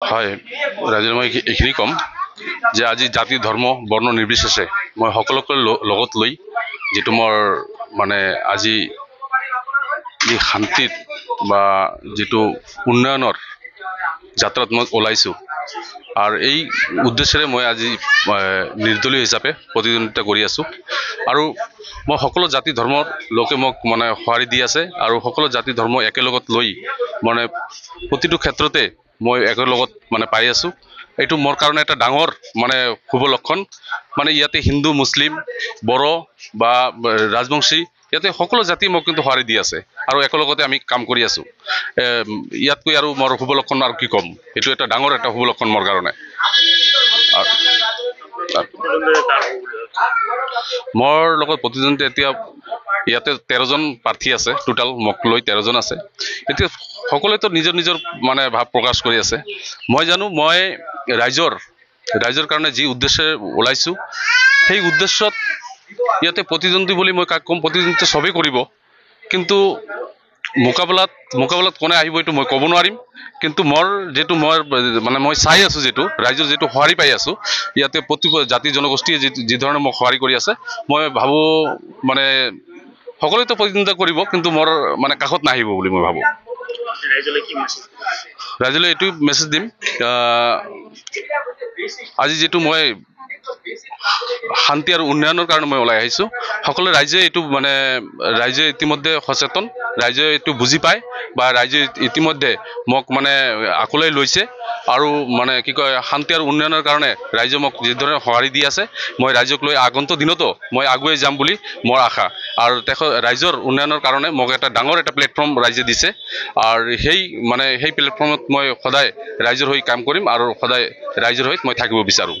হয় ৰাইজৰ মই এইখিনি ক'ম যে আজি জাতি ধৰ্ম বৰ্ণ নিৰ্বিশেষে মই সকলোকে লগত লৈ যিটো মোৰ মানে আজি যি শান্তিত বা যিটো উন্নয়নৰ যাত্ৰাত মই ওলাইছোঁ আৰু এই উদ্দেশ্যেৰে মই আজি নিৰ্দলীয় হিচাপে প্ৰতিদ্বন্দ্বিতা কৰি আছোঁ আৰু মই সকলো জাতি ধৰ্মৰ লোকে মোক মানে সঁহাৰি দি আছে আৰু সকলো জাতি ধৰ্ম একেলগত লৈ মানে প্ৰতিটো ক্ষেত্ৰতে মই একেলগত মানে পাই আছোঁ। এইটো মোৰ কাৰণে এটা ডাঙৰ মানে শুভ লক্ষণ। মানে ইয়াতে হিন্দু মুছলিম বড়ো বা ৰাজবংশী ইয়াতে সকলো জাতি মোক কিন্তু সঁহাৰি দি আছে আৰু একেলগতে আমি কাম কৰি আছোঁ। ইয়াতকৈ আৰু মোৰ শুভ লক্ষণ আৰু কি ক'ম, এইটো এটা ডাঙৰ এটা শুভ লক্ষণ মোৰ কাৰণে। মোৰ লগত প্ৰতিদ্বন্দ্বিতা এতিয়া ইয়াতে 13জন প্ৰাৰ্থী আছে, টোটাল মোক লৈ 13জন আছে। এতিয়া সকলোৱেতো নিজৰ নিজৰ মানে ভাৱ প্ৰকাশ কৰি আছে। মই জানো মই ৰাইজৰ কাৰণে যি উদ্দেশ্যে ওলাইছোঁ সেই উদ্দেশ্যত ইয়াতে প্ৰতিদ্বন্দ্বী বুলি মই কাক ক'ম, প্ৰতিদ্বন্দ্বিতা চবেই কৰিব, কিন্তু মোকাবিলাত কোনে আহিব এইটো মই ক'ব নোৱাৰিম। কিন্তু মোৰ যিটো মই চাই আছোঁ, যিটো ৰাইজৰ যিটো সঁহাৰি পাই আছোঁ, ইয়াতে প্ৰতি জাতি জনগোষ্ঠীয়ে যি ধৰণে মোক সঁহাৰি কৰি আছে, মই ভাবোঁ মানে সকলোৱেতো প্ৰতিদ্বন্দ্বিতা কৰিব, কিন্তু মোৰ মানে কাষত নাহিব বুলি মই ভাবোঁ। ৰাইজলৈ এইটো মেছেজ দিম, আজি যিটো মই শান্তি আৰু উন্নয়নৰ কাৰণে মই ওলাই আহিছোঁ, সকলো ৰাইজে এইটো মানে ৰাইজে ইতিমধ্যে সচেতন, ৰাইজে এইটো বুজি পায় বা ৰাইজে ইতিমধ্যে মোক মানে আকোৱালি লৈছে আৰু মানে কি কয় শান্তি আৰু উন্নয়নৰ কাৰণে ৰাইজে মোক যিধৰণে সঁহাৰি দি আছে, মই ৰাইজক লৈ আগন্তুক দিনতো মই আগুৱাই যাম বুলি মোৰ আশা। আৰু ৰাইজৰ উন্নয়নৰ কাৰণে মোক এটা ডাঙৰ এটা প্লেটফৰ্ম ৰাইজে দিছে আৰু সেই প্লেটফৰ্মত মই সদায় ৰাইজৰ হৈ কাম কৰিম আৰু সদায় ৰাইজৰ হৈ মই থাকিব বিচাৰোঁ।